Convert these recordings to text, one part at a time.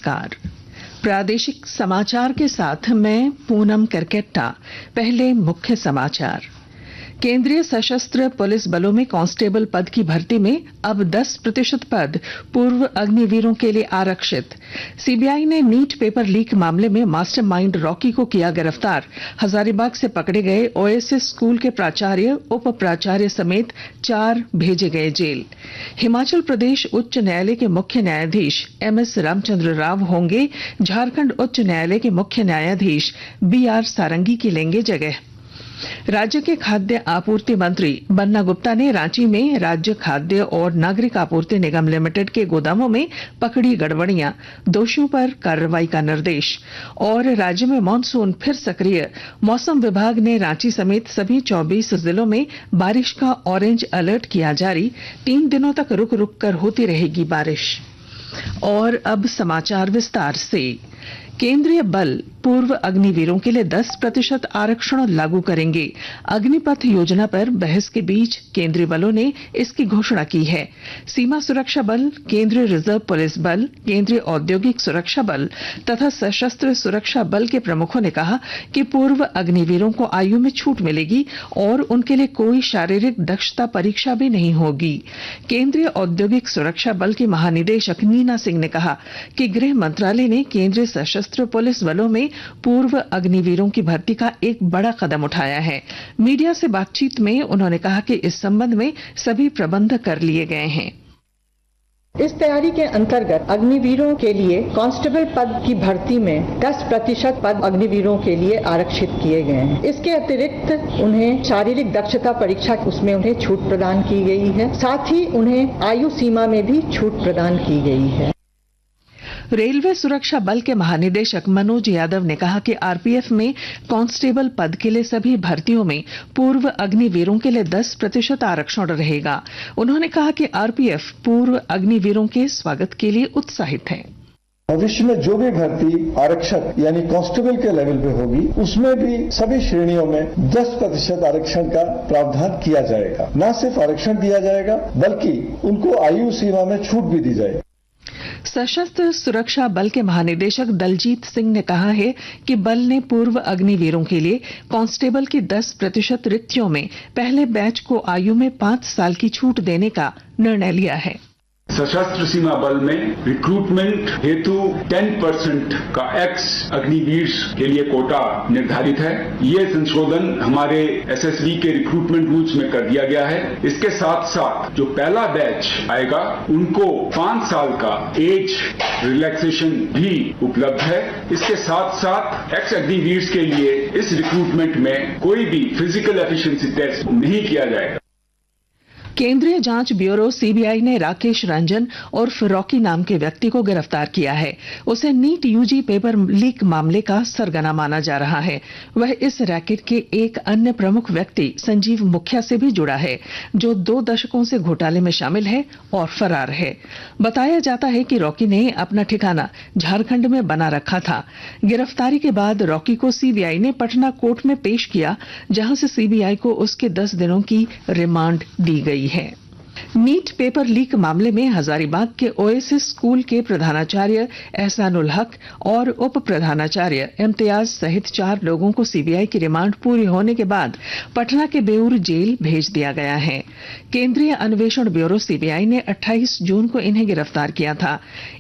नमस्कार। प्रादेशिक समाचार के साथ मैं पूनम करकेट्टा। पहले मुख्य समाचार। केंद्रीय सशस्त्र पुलिस बलों में कांस्टेबल पद की भर्ती में अब 10% पद पूर्व अग्निवीरों के लिए आरक्षित। सीबीआई ने नीट पेपर लीक मामले में मास्टरमाइंड रॉकी को किया गिरफ्तार। हजारीबाग से पकड़े गए ओएसएस स्कूल के प्राचार्य, उप प्राचार्य समेत 4 भेजे गए जेल। हिमाचल प्रदेश उच्च न्यायालय के मुख्य न्यायाधीश एमएस रामचंद्र राव होंगे झारखंड उच्च न्यायालय के मुख्य न्यायाधीश बीआर सारंगी की लेंगे जगह। राज्य के खाद्य आपूर्ति मंत्री बन्ना गुप्ता ने रांची में राज्य खाद्य और नागरिक आपूर्ति निगम लिमिटेड के गोदामों में पकड़ी गड़बड़ियां, दोषियों पर कार्रवाई का निर्देश। और राज्य में मानसून फिर सक्रिय, मौसम विभाग ने रांची समेत सभी 24 जिलों में बारिश का ऑरेंज अलर्ट किया जारी। 3 दिनों तक रुक रुक कर होती रहेगी बारिश। और अब समाचार विस्तार से। केंद्रीय बल पूर्व अग्निवीरों के लिए 10% आरक्षण लागू करेंगे। अग्निपथ योजना पर बहस के बीच केंद्रीय बलों ने इसकी घोषणा की है। सीमा सुरक्षा बल, केंद्रीय रिजर्व पुलिस बल, केंद्रीय औद्योगिक सुरक्षा बल तथा सशस्त्र सुरक्षा बल के प्रमुखों ने कहा कि पूर्व अग्निवीरों को आयु में छूट मिलेगी और उनके लिए कोई शारीरिक दक्षता परीक्षा भी नहीं होगी। केंद्रीय औद्योगिक सुरक्षा बल की महानिदेशक नीना सिंह ने कहा कि गृह मंत्रालय ने केंद्रीय सशस्त्र पुलिस बलों में पूर्व अग्निवीरों की भर्ती का एक बड़ा कदम उठाया है। मीडिया से बातचीत में उन्होंने कहा कि इस संबंध में सभी प्रबंध कर लिए गए हैं। इस तैयारी के अंतर्गत अग्निवीरों के लिए कांस्टेबल पद की भर्ती में 10% पद अग्निवीरों के लिए आरक्षित किए गए हैं। इसके अतिरिक्त उन्हें शारीरिक दक्षता परीक्षा उसमें उन्हें छूट प्रदान की गई है। साथ ही उन्हें आयु सीमा में भी छूट प्रदान की गई है। रेलवे सुरक्षा बल के महानिदेशक मनोज यादव ने कहा कि आरपीएफ में कांस्टेबल पद के लिए सभी भर्तियों में पूर्व अग्निवीरों के लिए 10% आरक्षण रहेगा। उन्होंने कहा कि आरपीएफ पूर्व अग्निवीरों के स्वागत के लिए उत्साहित है। भविष्य में जो भी भर्ती आरक्षक यानी कांस्टेबल के लेवल पे होगी, उसमें भी सभी श्रेणियों में 10% आरक्षण का प्रावधान किया जाएगा। न सिर्फ आरक्षण दिया जाएगा बल्कि उनको आयु सीमा में छूट भी दी जाएगी। सशस्त्र सुरक्षा बल के महानिदेशक दलजीत सिंह ने कहा है कि बल ने पूर्व अग्निवीरों के लिए कांस्टेबल की 10% रिक्तियों में पहले बैच को आयु में 5 साल की छूट देने का निर्णय लिया है। सशस्त्र सीमा बल में रिक्रूटमेंट हेतु 10% का एक्स अग्निवीर के लिए कोटा निर्धारित है। ये संशोधन हमारे एसएसबी के रिक्रूटमेंट रूल्स में कर दिया गया है। इसके साथ साथ जो पहला बैच आएगा उनको 5 साल का एज रिलैक्सेशन भी उपलब्ध है। इसके साथ साथ एक्स अग्निवीर के लिए इस रिक्रूटमेंट में कोई भी फिजिकल एफिशिएंसी टेस्ट नहीं किया जाएगा। केंद्रीय जांच ब्यूरो सीबीआई ने राकेश रंजन उर्फ रॉकी नाम के व्यक्ति को गिरफ्तार किया है। उसे नीट यूजी पेपर लीक मामले का सरगना माना जा रहा है। वह इस रैकेट के एक अन्य प्रमुख व्यक्ति संजीव मुखिया से भी जुड़ा है, जो 2 दशकों से घोटाले में शामिल है और फरार है। बताया जाता है कि रॉकी ने अपना ठिकाना झारखंड में बना रखा था। गिरफ्तारी के बाद रॉकी को सीबीआई ने पटना कोर्ट में पेश किया, जहां से सीबीआई को उसके 10 दिनों की रिमांड दी गई है। नीट पेपर लीक मामले में हजारीबाग के ओएसएस स्कूल के प्रधानाचार्य एहसानुल हक और उप प्रधानाचार्य इम्तियाज सहित 4 लोगों को सीबीआई की रिमांड पूरी होने के बाद पटना के बेऊर जेल भेज दिया गया है। केंद्रीय अन्वेषण ब्यूरो सीबीआई ने 28 जून को इन्हें गिरफ्तार किया था।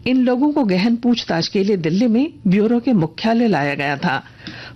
इन लोगों को गहन पूछताछ के लिए दिल्ली में ब्यूरो के मुख्यालय लाया गया था।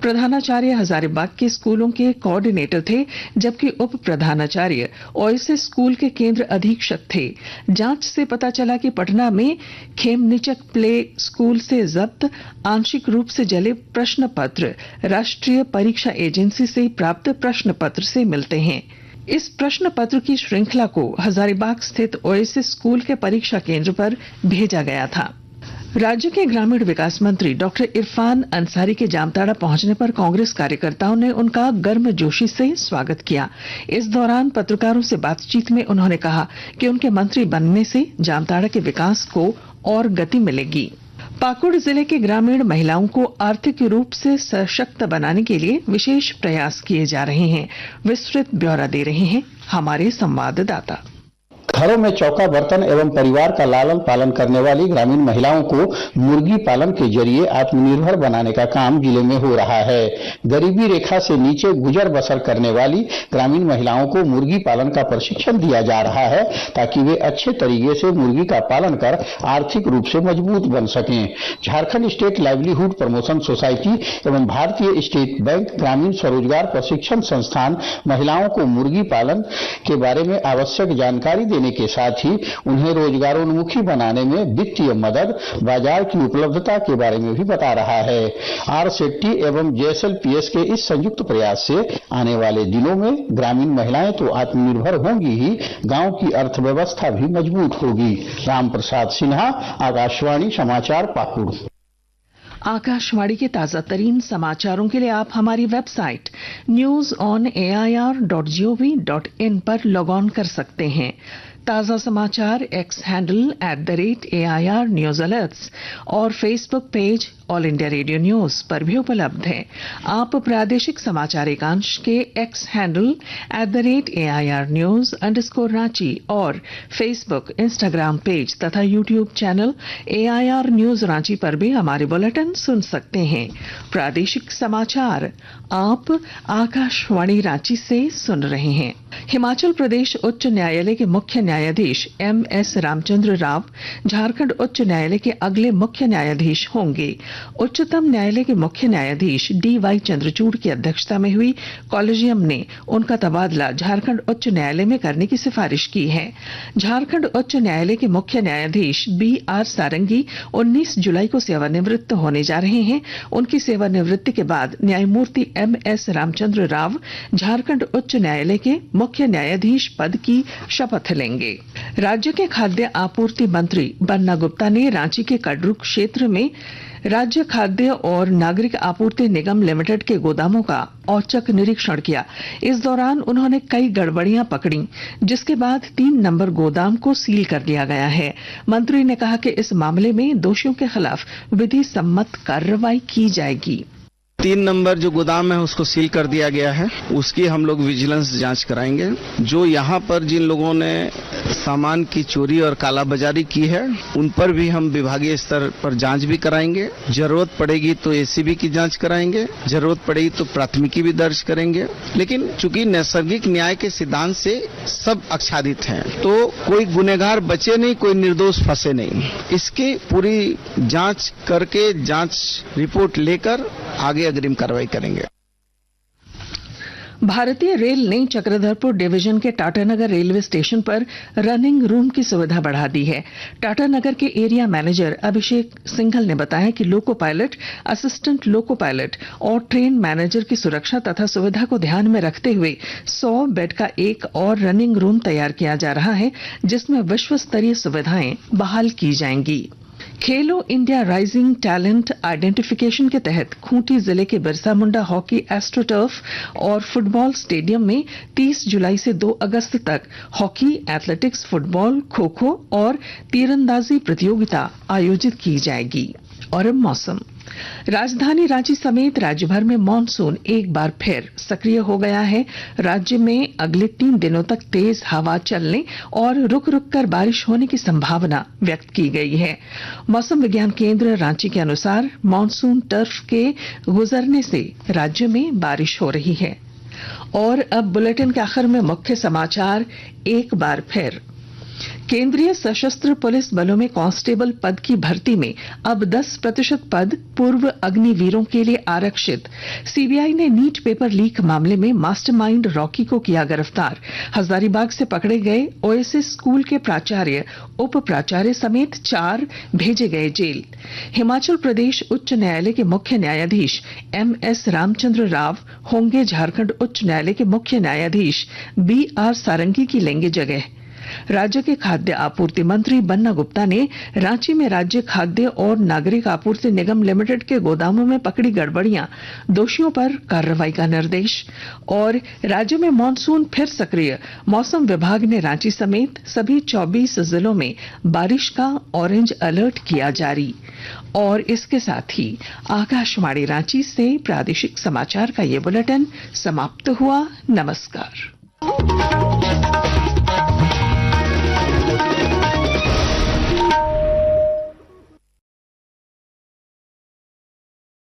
प्रधानाचार्य हजारीबाग के स्कूलों के कोऑर्डिनेटर थे, जबकि उप प्रधानाचार्य ओएसएस स्कूल के केंद्र अधीक्षक थे। जांच से पता चला कि पटना में खेमनीचक प्ले स्कूल से जब्त आंशिक रूप से जले प्रश्न पत्र राष्ट्रीय परीक्षा एजेंसी से प्राप्त प्रश्न पत्र से मिलते हैं। इस प्रश्न पत्र की श्रृंखला को हजारीबाग स्थित ओएसएस स्कूल के परीक्षा केंद्र पर भेजा गया था। राज्य के ग्रामीण विकास मंत्री डॉक्टर इरफान अंसारी के जामताड़ा पहुंचने पर कांग्रेस कार्यकर्ताओं ने उनका गर्मजोशी से स्वागत किया। इस दौरान पत्रकारों से बातचीत में उन्होंने कहा कि उनके मंत्री बनने से जामताड़ा के विकास को और गति मिलेगी। पाकुड़ जिले के ग्रामीण महिलाओं को आर्थिक रूप से सशक्त बनाने के लिए विशेष प्रयास किए जा रहे हैं। विस्तृत ब्यौरा दे रहे हैं हमारे संवाददाता। घरों में चौका बर्तन एवं परिवार का लालन पालन करने वाली ग्रामीण महिलाओं को मुर्गी पालन के जरिए आत्मनिर्भर बनाने का काम जिले में हो रहा है। गरीबी रेखा से नीचे गुजर बसर करने वाली ग्रामीण महिलाओं को मुर्गी पालन का प्रशिक्षण दिया जा रहा है ताकि वे अच्छे तरीके से मुर्गी का पालन कर आर्थिक रूप से मजबूत बन सकें। Jharkhand state livelihood promotion society एवं भारतीय स्टेट बैंक ग्रामीण स्वरोजगार प्रशिक्षण संस्थान महिलाओं को मुर्गी पालन के बारे में आवश्यक जानकारी देने के साथ ही उन्हें रोजगारोन्मुखी बनाने में वित्तीय मदद, बाजार की उपलब्धता के बारे में भी बता रहा है। आर शेट्टी एवं JSLPS के इस संयुक्त प्रयास से आने वाले दिनों में ग्रामीण महिलाएं तो आत्मनिर्भर होंगी ही, गांव की अर्थव्यवस्था भी मजबूत होगी। राम प्रसाद सिन्हा, आकाशवाणी समाचार, पाकुड़। आकाशवाणी के ताजा तरीन समाचारों के लिए आप हमारी वेबसाइट newsonair.gov.in पर लॉग ऑन कर सकते हैं। ताजा समाचार X handle @AIR news alerts और Facebook page all India radio news पर भी उपलब्ध है। आप प्रादेशिक समाचार एकांश के एक्स हैंडल @AIR न्यूज _ और फेसबुक, इंस्टाग्राम पेज तथा YouTube channel AIR news Ranchi पर भी हमारे बुलेटिन सुन सकते हैं। प्रादेशिक समाचार आप आकाशवाणी रांची से सुन रहे हैं। हिमाचल प्रदेश उच्च न्यायालय के मुख्य न्यायाधीश MS रामचंद्र राव झारखंड उच्च न्यायालय के अगले मुख्य न्यायाधीश होंगे। उच्चतम न्यायालय के मुख्य न्यायाधीश DY चंद्रचूड़ की अध्यक्षता में हुई कॉलेजियम ने उनका तबादला झारखंड उच्च न्यायालय में करने की सिफारिश की है। झारखंड उच्च न्यायालय के मुख्य न्यायाधीश BR सारंगी 19 जुलाई को सेवानिवृत्त होने जा रहे हैं। उनकी सेवानिवृत्ति के बाद न्यायमूर्ति MS रामचंद्र राव झारखंड उच्च न्यायालय के मुख्य न्यायाधीश पद की शपथ लेंगे। राज्य के खाद्य आपूर्ति मंत्री बन्ना गुप्ता ने रांची के कडरू क्षेत्र में राज्य खाद्य और नागरिक आपूर्ति निगम लिमिटेड के गोदामों का औचक निरीक्षण किया। इस दौरान उन्होंने कई गड़बड़ियां पकड़ी, जिसके बाद 3 नंबर गोदाम को सील कर दिया गया है। मंत्री ने कहा कि इस मामले में दोषियों के खिलाफ विधि सम्मत कार्रवाई की जाएगी। 3 नंबर जो गोदाम है उसको सील कर दिया गया है, उसकी हम लोग विजिलेंस जांच कराएंगे। जो यहाँ पर जिन लोगों ने सामान की चोरी और कालाबाजारी की है उन पर भी हम विभागीय स्तर पर जांच भी कराएंगे। जरूरत पड़ेगी तो ACB की जांच कराएंगे, जरूरत पड़ेगी तो प्राथमिकी भी दर्ज करेंगे। लेकिन चूंकि नैसर्गिक न्याय के सिद्धांत से सब आच्छादित हैं, तो कोई गुनहगार बचे नहीं, कोई निर्दोष फंसे नहीं। इसकी पूरी जांच करके जांच रिपोर्ट लेकर आगे अग्रिम कार्रवाई करेंगे। भारतीय रेल ने चक्रधरपुर डिवीजन के टाटानगर रेलवे स्टेशन पर रनिंग रूम की सुविधा बढ़ा दी है। टाटानगर के एरिया मैनेजर अभिषेक सिंघल ने बताया कि loco pilot, assistant loco pilot और ट्रेन मैनेजर की सुरक्षा तथा सुविधा को ध्यान में रखते हुए 100 बेड का एक और रनिंग रूम तैयार किया जा रहा है, जिसमें विश्व स्तरीय सुविधाएं बहाल की जाएंगी। खेलो इंडिया राइजिंग टैलेंट आइडेंटिफिकेशन के तहत खूंटी जिले के बिरसा मुंडा हॉकी एस्ट्रोटर्फ और फुटबॉल स्टेडियम में 30 जुलाई से 2 अगस्त तक hockey, athletics, football, kho kho और तीरंदाजी प्रतियोगिता आयोजित की जाएगी। और अब मौसम। राजधानी रांची समेत राज्य भर में मानसून एक बार फिर सक्रिय हो गया है। राज्य में अगले 3 दिनों तक तेज हवा चलने और रुक रुक कर बारिश होने की संभावना व्यक्त की गई है। मौसम विज्ञान केंद्र रांची के अनुसार मानसून टर्फ के गुजरने से राज्य में बारिश हो रही है। और अब बुलेटिन के आखिर में मुख्य समाचार एक बार फिर। केंद्रीय सशस्त्र पुलिस बलों में कांस्टेबल पद की भर्ती में अब 10% पद पूर्व अग्निवीरों के लिए आरक्षित। सीबीआई ने नीट पेपर लीक मामले में मास्टरमाइंड रॉकी को किया गिरफ्तार। हजारीबाग से पकड़े गए ओएसएस स्कूल के प्राचार्य, उप प्राचार्य समेत 4 भेजे गए जेल। हिमाचल प्रदेश उच्च न्यायालय के मुख्य न्यायाधीश MS रामचंद्र राव होंगे झारखंड उच्च न्यायालय के मुख्य न्यायाधीश BR सारंगी की लेंगे जगह। राज्य के खाद्य आपूर्ति मंत्री बन्ना गुप्ता ने रांची में राज्य खाद्य और नागरिक आपूर्ति निगम लिमिटेड के गोदामों में पकड़ी गड़बड़ियां, दोषियों पर कार्रवाई का निर्देश। और राज्य में मानसून फिर सक्रिय, मौसम विभाग ने रांची समेत सभी 24 जिलों में बारिश का ऑरेंज अलर्ट किया जारी। और इसके साथ ही आकाशवाणी रांची से प्रादेशिक समाचार का ये बुलेटिन समाप्त हुआ। नमस्कार।